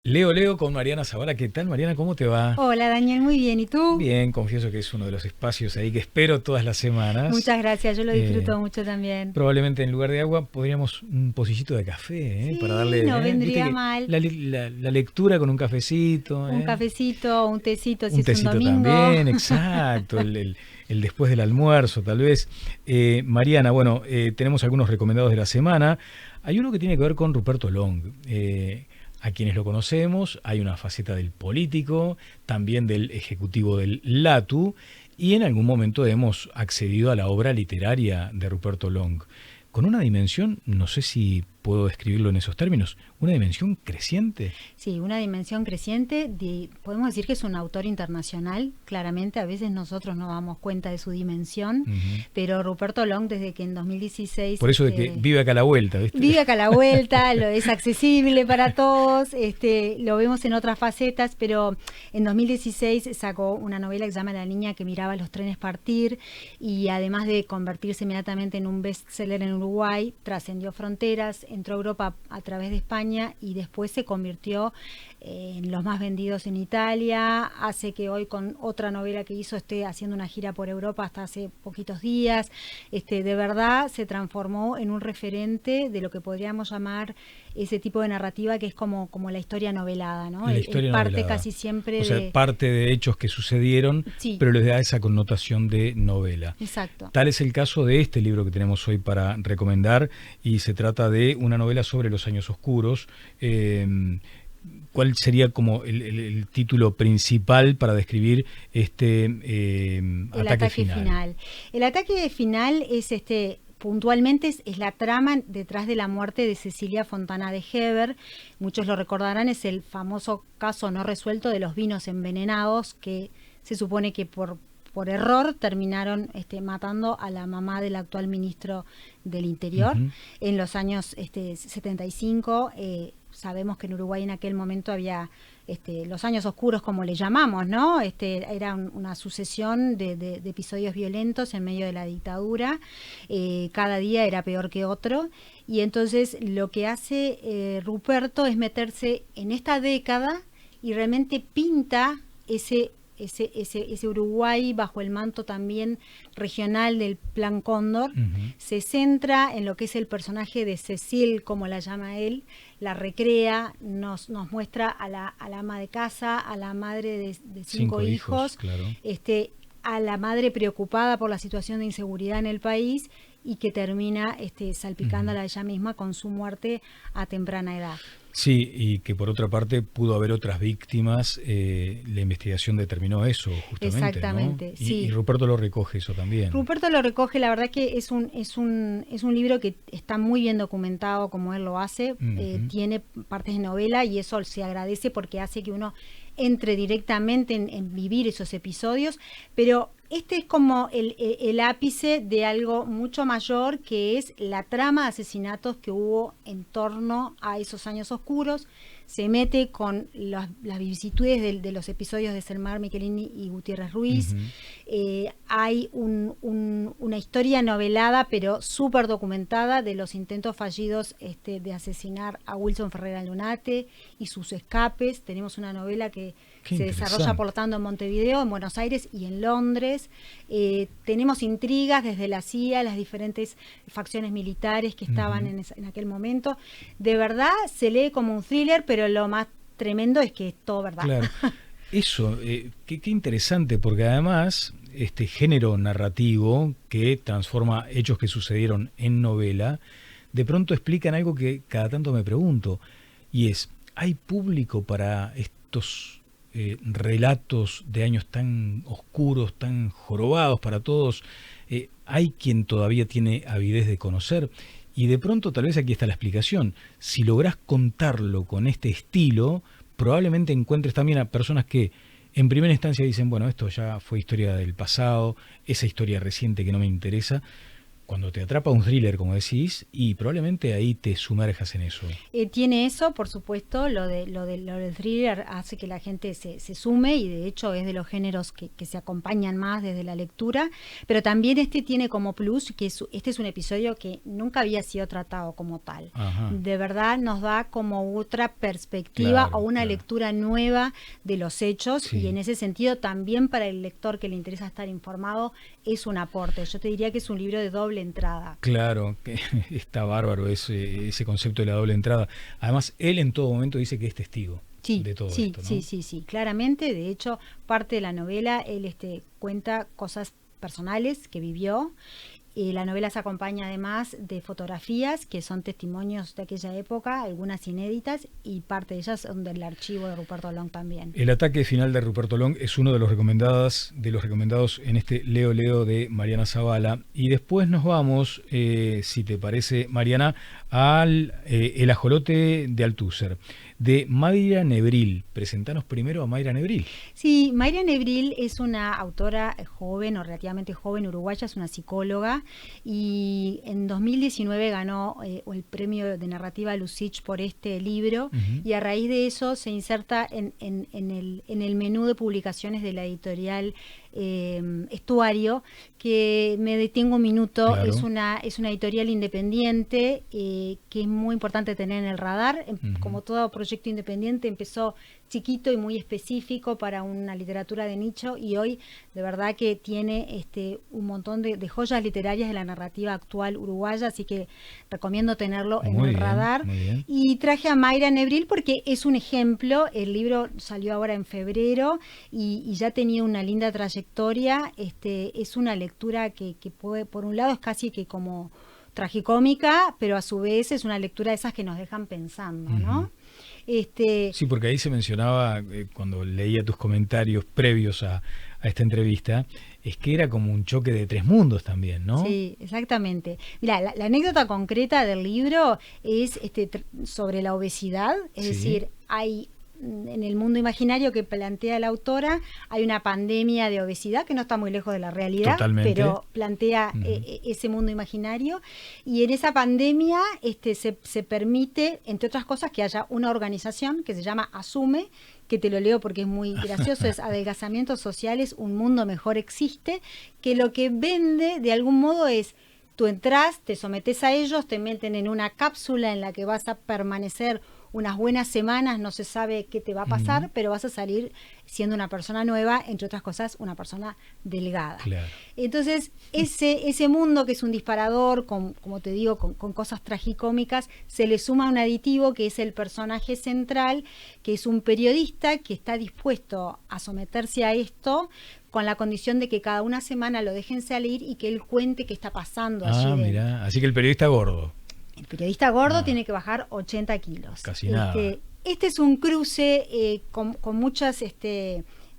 Leo con Mariana Zavala. ¿Qué tal, Mariana? ¿Cómo te va?
Hola, Daniel, muy bien. ¿Y tú?
Bien, confieso que es uno de los espacios ahí que espero todas las semanas.
Muchas gracias, yo lo disfruto mucho también.
Probablemente en lugar de agua podríamos un pocillito de café,
sí,
para darle...
no vendría mal.
La lectura con un cafecito.
Un cafecito, un tecito, si
un
es
tecito
un domingo.
También, exacto. el después del almuerzo, tal vez. Mariana, bueno, tenemos algunos recomendados de la semana. Hay uno que tiene que ver con Ruperto Long. A quienes lo conocemos, hay una faceta del político, también del ejecutivo del LATU, y en algún momento hemos accedido a la obra literaria de Ruperto Long, con una dimensión, no sé si puedo describirlo en esos términos, una dimensión creciente.
Sí, una dimensión creciente. Podemos decir que es un autor internacional, claramente. A veces nosotros no damos cuenta de su dimensión, pero Ruperto Long, desde que en 2016...
Por eso de que vive acá a la vuelta, ¿viste?
Vive acá a la vuelta, es accesible para todos, lo vemos en otras facetas, pero en 2016 sacó una novela que se llama La niña que miraba los trenes partir, y además de convertirse inmediatamente en un bestseller en Uruguay, trascendió fronteras, entró a Europa a través de España y después se convirtió en los más vendidos en Italia. Hace que hoy, con otra novela que hizo, esté haciendo una gira por Europa hasta hace poquitos días. De verdad se transformó en un referente de lo que podríamos llamar ese tipo de narrativa que es como la historia novelada, ¿no?
La historia
parte
novelada.
casi siempre
o sea,
de...
parte de hechos que sucedieron,
Sí.
pero les da esa connotación de novela.
Exacto.
Tal es el caso de este libro que tenemos hoy para recomendar, y se trata de una novela sobre los años oscuros. ¿Cuál sería como el título principal para describir este ataque final?
El ataque final es puntualmente es la trama detrás de la muerte de Cecilia Fontana de Heber. Muchos lo recordarán, es el famoso caso no resuelto de los vinos envenenados, que se supone que por error terminaron matando a la mamá del actual ministro del Interior.
Uh-huh.
En los años 75, sabemos que en Uruguay en aquel momento había los años oscuros, como le llamamos, ¿no? Era una sucesión de episodios violentos en medio de la dictadura. Cada día era peor que otro. Y entonces lo que hace Ruperto es meterse en esta década y realmente pinta ese Uruguay bajo el manto también regional del Plan Cóndor.
Uh-huh.
Se centra en lo que es el personaje de Cecil, como la llama él, la recrea, nos muestra a la ama de casa, a la madre de cinco hijos,
claro.
A la madre preocupada por la situación de inseguridad en el país y que termina salpicándola a ella misma con su muerte a temprana edad.
Sí, y que por otra parte pudo haber otras víctimas. La investigación determinó eso, justamente.
Exactamente,
¿no?
sí.
Y Ruperto lo recoge eso también.
Ruperto lo recoge, la verdad que es un libro que está muy bien documentado como él lo hace.
Uh-huh.
Tiene partes de novela y eso se agradece porque hace que uno entre directamente en vivir esos episodios, pero este es como el ápice de algo mucho mayor, que es la trama de asesinatos que hubo en torno a esos años oscuros. Se mete con las vicisitudes de los episodios de Selmar Michelini y Gutiérrez Ruiz. Uh-huh. Hay una historia novelada, pero súper documentada, de los intentos fallidos de asesinar a Wilson Ferreira Lunate y sus escapes. Tenemos una novela que se desarrolla, por lo tanto, en Montevideo, en Buenos Aires y en Londres. Tenemos intrigas desde la CIA, las diferentes facciones militares que estaban uh-huh. en aquel momento. De verdad, se lee como un thriller, pero lo más tremendo es que es todo verdad.
Claro. Eso, qué interesante, porque además este género narrativo que transforma hechos que sucedieron en novela, de pronto explican algo que cada tanto me pregunto, y es, ¿hay público para estos relatos de años tan oscuros, tan jorobados para todos? ¿Hay quien todavía tiene avidez de conocer? Y de pronto tal vez aquí está la explicación. Si lográs contarlo con este estilo, probablemente encuentres también a personas que en primera instancia dicen, bueno, esto ya fue historia del pasado, esa historia reciente que no me interesa. Cuando te atrapa un thriller, como decís, y probablemente ahí te sumerjas en eso.
Tiene eso, por supuesto, lo del thriller hace que la gente se sume, y de hecho es de los géneros que se acompañan más desde la lectura, pero también tiene como plus que este es un episodio que nunca había sido tratado como tal.
Ajá.
De verdad nos da como otra perspectiva,
claro,
o una lectura nueva de los hechos,
sí.
Y en ese sentido también para el lector que le interesa estar informado es un aporte. Yo te diría que es un libro de doble entrada.
Claro, que está bárbaro ese concepto de la doble entrada. Además, él en todo momento dice que es testigo de todo esto, ¿no?
Sí, claramente. De hecho, parte de la novela, él cuenta cosas personales que vivió. La novela se acompaña además de fotografías que son testimonios de aquella época, algunas inéditas, y parte de ellas son del archivo de Ruperto Long también.
El ataque final de Ruperto Long es uno de los recomendados en este Leo de Mariana Zavala. Y después nos vamos, si te parece, Mariana, al El ajolote de Althusser, de Mayra Nebril. Presentanos primero a Mayra Nebril.
Sí, Mayra Nebril es una autora joven, o relativamente joven, uruguaya, es una psicóloga, y en 2019 ganó el premio de narrativa Lucich por este libro. Uh-huh. Y a raíz de eso se inserta en el menú de publicaciones de la editorial Estuario, que me detengo un minuto. Claro. Es una editorial independiente que es muy importante tener en el radar. Uh-huh. Como todo proyecto independiente, empezó chiquito y muy específico para una literatura de nicho, y hoy de verdad que tiene un montón de joyas literarias de la narrativa actual uruguaya, así que recomiendo tenerlo en el radar. Y traje a Mayra Nebril porque es un ejemplo. El libro salió ahora en febrero y ya tenía una linda trayectoria. Es una lectura que puede, por un lado es casi que como tragicómica, pero a su vez es una lectura de esas que nos dejan pensando, ¿no?
Sí, porque ahí se mencionaba, cuando leía tus comentarios previos a esta entrevista, es que era como un choque de tres mundos también, ¿no?
Sí, exactamente. Mira, la anécdota concreta del libro es sobre la obesidad, es decir, hay en el mundo imaginario que plantea la autora, hay una pandemia de obesidad que no está muy lejos de la realidad.
Totalmente.
Pero plantea ese mundo imaginario, y en esa pandemia se permite, entre otras cosas, que haya una organización que se llama Asume, que te lo leo porque es muy gracioso, es Adelgazamientos Sociales, un mundo mejor existe, que lo que vende de algún modo es: tú entras, te sometes a ellos, te meten en una cápsula en la que vas a permanecer unas buenas semanas, no se sabe qué te va a pasar, pero vas a salir siendo una persona nueva, entre otras cosas, una persona delgada.
Claro.
Entonces, ese mundo que es un disparador, como te digo, con cosas tragicómicas, se le suma un aditivo que es el personaje central, que es un periodista que está dispuesto a someterse a esto, con la condición de que cada una semana lo dejen salir y que él cuente qué está pasando allí.
Mira, así que el periodista gordo.
El periodista gordo tiene que bajar 80 kilos.
Casi nada.
Este es un cruce con muchas,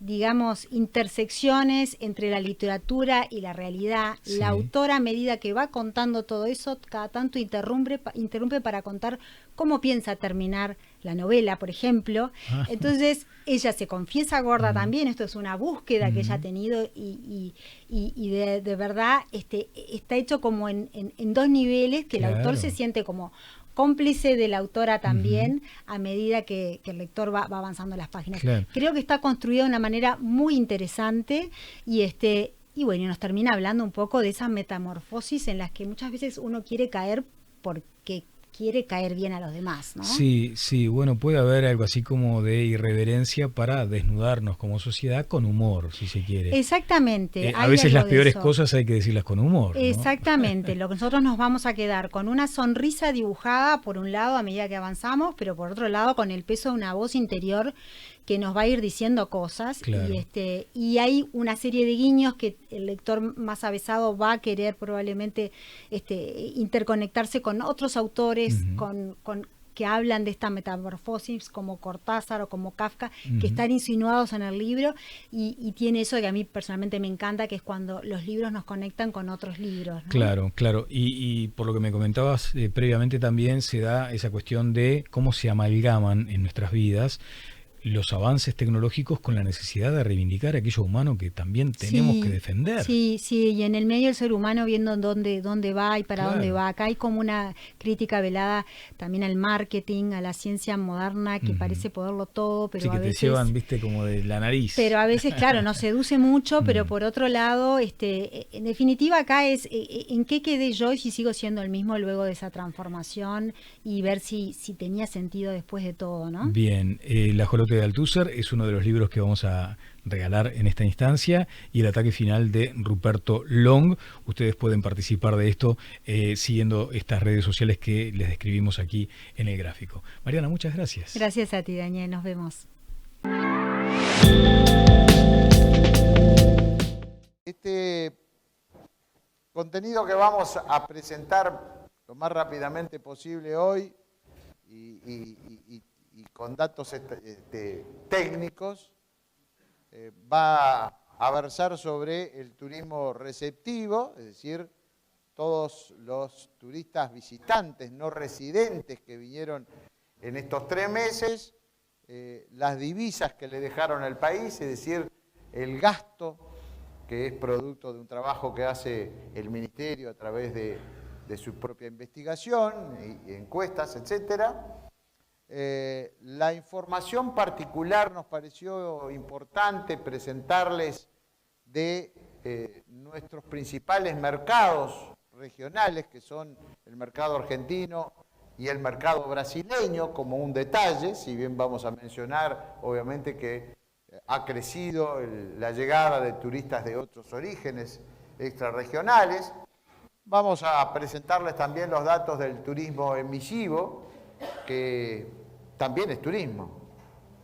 digamos, intersecciones entre la literatura y la realidad. Sí. La autora, a medida que va contando todo eso, cada tanto interrumpe para contar cómo piensa terminar la novela, por ejemplo. Entonces, ella se confiesa gorda también. Esto es una búsqueda que ella ha tenido y de verdad está hecho como en dos niveles, que el autor se siente como cómplice de la autora también, a medida que el lector va avanzando en las páginas. Claro. Creo que está construido de una manera muy interesante y bueno, nos termina hablando un poco de esa metamorfosis en las que muchas veces uno quiere caer porque quiere caer bien a los demás, ¿no?
Sí, bueno, puede haber algo así como de irreverencia para desnudarnos como sociedad con humor, si se quiere.
Exactamente.
A veces las peores cosas hay que decirlas con humor, ¿no?
Exactamente. Lo que nosotros nos vamos a quedar con una sonrisa dibujada, por un lado, a medida que avanzamos, pero por otro lado, con el peso de una voz interior que nos va a ir diciendo cosas. Claro. Y hay una serie de guiños que el lector más avesado va a querer probablemente interconectarse con otros autores, que hablan de esta metamorfosis, como Cortázar o como Kafka, que están insinuados en el libro, y tiene eso que a mí personalmente me encanta, que es cuando los libros nos conectan con otros libros, ¿no?
Claro. Y por lo que me comentabas previamente, también se da esa cuestión de cómo se amalgaman en nuestras vidas los avances tecnológicos con la necesidad de reivindicar aquello humano que también tenemos que defender.
Sí, y en el medio el ser humano viendo dónde va y para dónde va. Acá hay como una crítica velada también al marketing, a la ciencia moderna, que parece poderlo todo, pero
que
a veces
te llevan, viste, como de la nariz.
Pero a veces, claro, nos seduce mucho, pero por otro lado, en definitiva acá es en qué quedé yo y si sigo siendo el mismo luego de esa transformación, y ver si tenía sentido después de todo, ¿no?
Bien, La Ajolote de Althusser es uno de los libros que vamos a regalar en esta instancia, y El ataque final de Ruperto Long. Ustedes pueden participar de esto siguiendo estas redes sociales que les describimos aquí en el gráfico. Mariana, muchas gracias.
Gracias a ti, Daniel, nos vemos.
Este contenido que vamos a presentar lo más rápidamente posible hoy y con datos técnicos, va a versar sobre el turismo receptivo, es decir, todos los turistas visitantes no residentes que vinieron en estos 3 meses, las divisas que le dejaron al país, es decir, el gasto que es producto de un trabajo que hace el Ministerio a través de su propia investigación y encuestas, etcétera. La información particular nos pareció importante presentarles de nuestros principales mercados regionales, que son el mercado argentino, y el mercado brasileño como un detalle, si bien vamos a mencionar obviamente que ha crecido la llegada de turistas de otros orígenes extrarregionales. Vamos a presentarles también los datos del turismo emisivo, que también es turismo,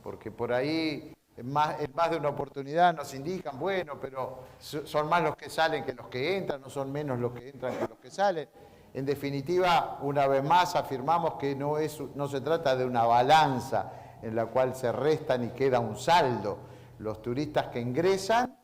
porque por ahí en más de una oportunidad nos indican, bueno, pero son más los que salen que los que entran, no son menos los que entran que los que salen. En definitiva, una vez más afirmamos que no se trata de una balanza en la cual se restan y queda un saldo. Los turistas que ingresan,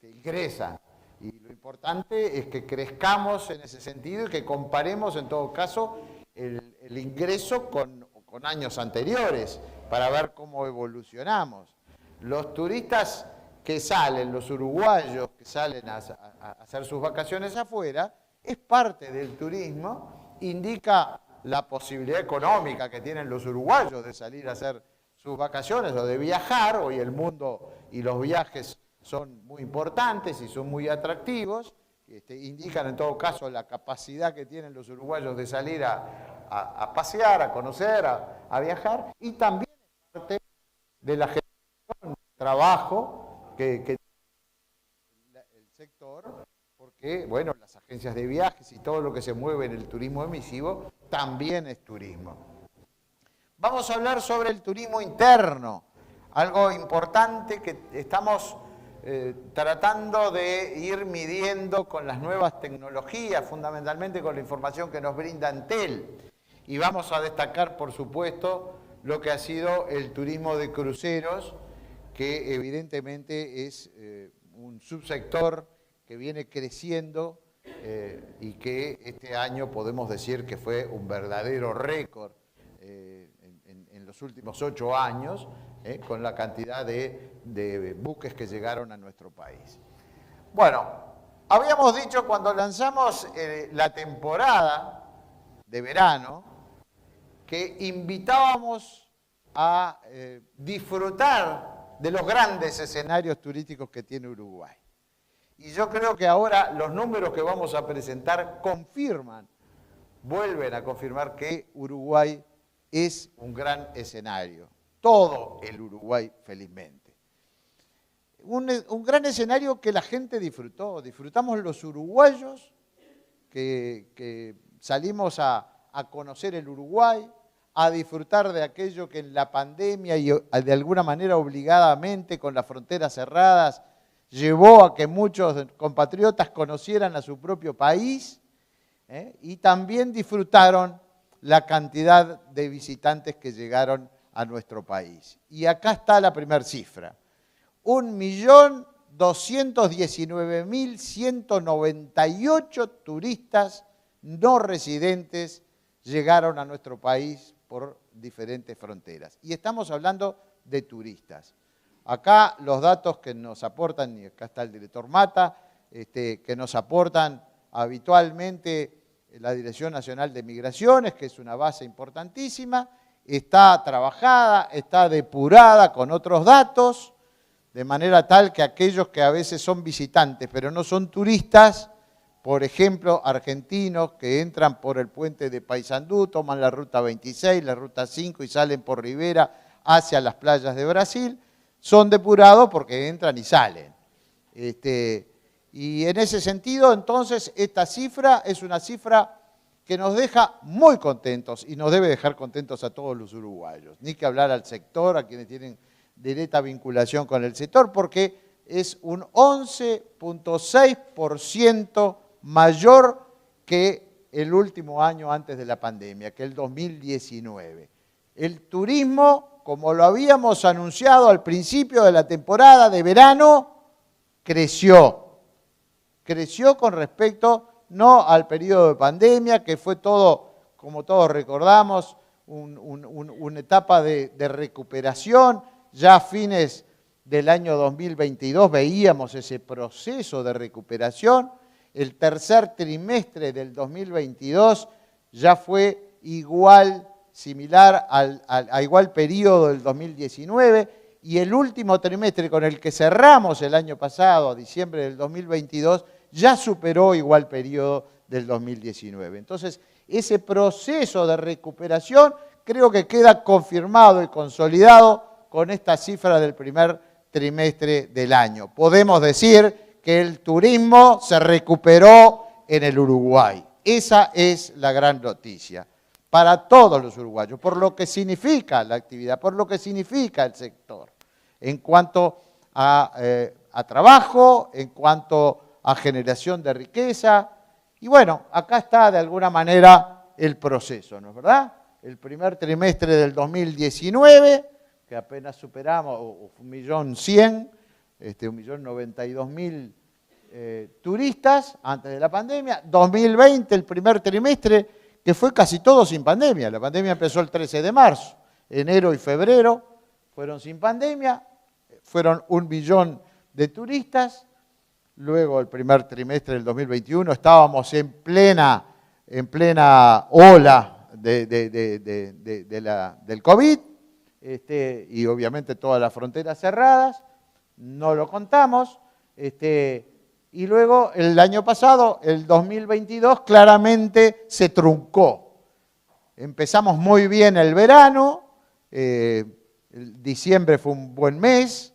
ingresan. Y lo importante es que crezcamos en ese sentido y que comparemos en todo caso el ingreso con años anteriores para ver cómo evolucionamos. Los turistas que salen, los uruguayos que salen a hacer sus vacaciones afuera, es parte del turismo, indica la posibilidad económica que tienen los uruguayos de salir a hacer sus vacaciones o de viajar. Hoy el mundo y los viajes son muy importantes y son muy atractivos, indican en todo caso la capacidad que tienen los uruguayos de salir a pasear, a conocer, a viajar, y también es parte de la generación de trabajo que tiene el sector, porque bueno, las agencias de viajes y todo lo que se mueve en el turismo emisivo también es turismo. Vamos a hablar sobre el turismo interno, algo importante que estamos tratando de ir midiendo con las nuevas tecnologías, fundamentalmente con la información que nos brinda Entel. Y vamos a destacar, por supuesto, lo que ha sido el turismo de cruceros, que evidentemente es un subsector que viene creciendo y que este año podemos decir que fue un verdadero récord en los últimos 8 años, con la cantidad de buques que llegaron a nuestro país. Bueno, habíamos dicho cuando lanzamos la temporada de verano que invitábamos a disfrutar de los grandes escenarios turísticos que tiene Uruguay. Y yo creo que ahora los números que vamos a presentar vuelven a confirmar que Uruguay es un gran escenario. Todo el Uruguay, felizmente. Un gran escenario que la gente disfrutó. Disfrutamos los uruguayos que salimos a conocer el Uruguay, a disfrutar de aquello que en la pandemia y de alguna manera obligadamente con las fronteras cerradas llevó a que muchos compatriotas conocieran a su propio país, y también disfrutaron la cantidad de visitantes que llegaron a nuestro país. Y acá está la primera cifra. 1.219.198 turistas no residentes llegaron a nuestro país por diferentes fronteras. Y estamos hablando de turistas. Acá los datos que nos aportan, y acá está el director Mata, que nos aportan habitualmente la Dirección Nacional de Migraciones, que es una base importantísima, está trabajada, está depurada con otros datos, de manera tal que aquellos que a veces son visitantes pero no son turistas, por ejemplo, argentinos que entran por el puente de Paysandú, toman la ruta 26, la ruta 5 y salen por Rivera hacia las playas de Brasil, son depurados porque entran y salen. Y en ese sentido, entonces, esta cifra es una cifra que nos deja muy contentos y nos debe dejar contentos a todos los uruguayos. Ni que hablar al sector, a quienes tienen directa vinculación con el sector, porque es un 11.6% mayor que el último año antes de la pandemia, que el 2019. El turismo, como lo habíamos anunciado al principio de la temporada de verano, creció con respecto no al periodo de pandemia, que fue todo, como todos recordamos, una etapa de recuperación. Ya a fines del año 2022 veíamos ese proceso de recuperación. El tercer trimestre del 2022 ya fue similar a igual periodo del 2019, y el último trimestre con el que cerramos el año pasado, a diciembre del 2022, ya superó igual periodo del 2019. Entonces, ese proceso de recuperación creo que queda confirmado y consolidado con esta cifra del primer trimestre del año. Podemos decir que el turismo se recuperó en el Uruguay. Esa es la gran noticia para todos los uruguayos, por lo que significa la actividad, por lo que significa el sector, en cuanto a trabajo, en cuanto a generación de riqueza. Y bueno, acá está de alguna manera el proceso, ¿no es verdad? El primer trimestre del 2019, que apenas superamos 1.100.000, 1.092.000 turistas antes de la pandemia. 2020, el primer trimestre, que fue casi todo sin pandemia. La pandemia empezó el 13 de marzo. Enero y febrero fueron sin pandemia, fueron 1 millón de turistas. Luego, el primer trimestre del 2021, estábamos en plena ola del COVID, y obviamente todas las fronteras cerradas, no lo contamos. Y luego, el año pasado, el 2022, claramente se truncó. Empezamos muy bien el verano, diciembre fue un buen mes,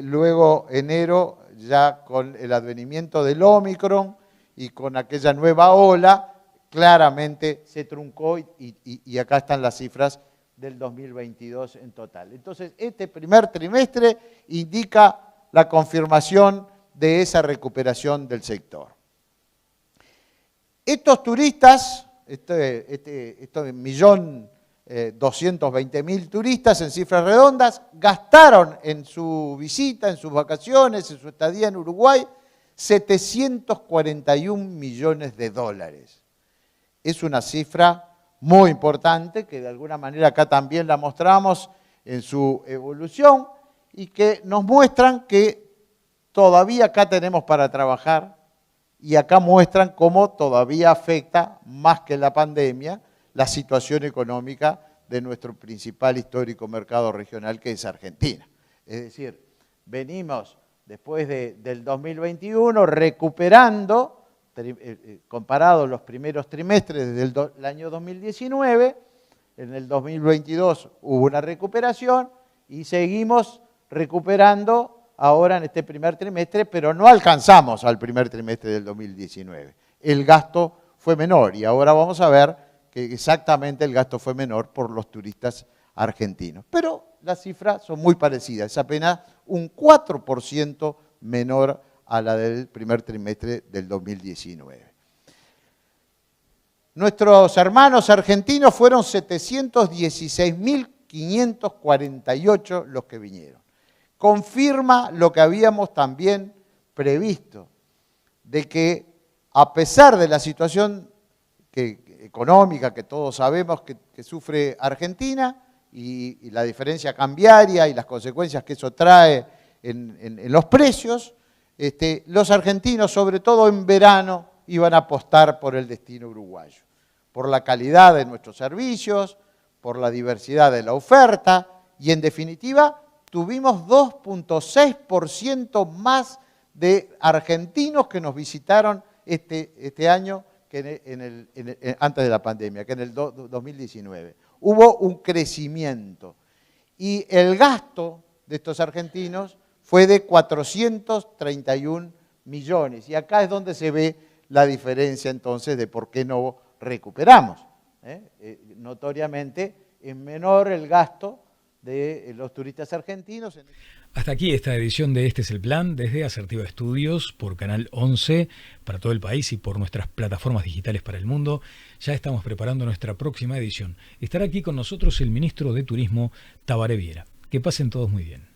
luego enero, ya con el advenimiento del Ómicron y con aquella nueva ola, claramente se truncó y acá están las cifras del 2022 en total. Entonces, este primer trimestre indica la confirmación de esa recuperación del sector. Estos turistas, estos 1.220.000 turistas en cifras redondas, gastaron en su visita, en sus vacaciones, en su estadía en Uruguay, 741 millones de dólares. Es una cifra muy importante que de alguna manera acá también la mostramos en su evolución y que nos muestran que todavía acá tenemos para trabajar y acá muestran cómo todavía afecta más que la pandemia la situación económica de nuestro principal histórico mercado regional, que es Argentina. Es decir, venimos después del 2021 recuperando, comparado los primeros trimestres del año 2019, en el 2022 hubo una recuperación y seguimos recuperando ahora en este primer trimestre, pero no alcanzamos al primer trimestre del 2019. El gasto fue menor y ahora vamos a ver que exactamente el gasto fue menor por los turistas argentinos. Pero las cifras son muy parecidas, es apenas un 4% menor a la del primer trimestre del 2019. Nuestros hermanos argentinos fueron 716.548 los que vinieron. Confirma lo que habíamos también previsto, de que a pesar de la situación económica que todos sabemos que sufre Argentina y la diferencia cambiaria y las consecuencias que eso trae en los precios, los argentinos, sobre todo en verano, iban a apostar por el destino uruguayo, por la calidad de nuestros servicios, por la diversidad de la oferta y, en definitiva, tuvimos 2.6% más de argentinos que nos visitaron este año que antes de la pandemia, que en el 2019. Hubo un crecimiento y el gasto de estos argentinos fue de 431 millones. Y acá es donde se ve la diferencia entonces de por qué no recuperamos. Notoriamente es menor el gasto de los turistas argentinos.
Hasta aquí esta edición de Este es el Plan, desde Asertiva Estudios, por Canal 11, para todo el país y por nuestras plataformas digitales para el mundo. Ya estamos preparando nuestra próxima edición. Estará aquí con nosotros el ministro de Turismo, Tabaré Viera. Que pasen todos muy bien.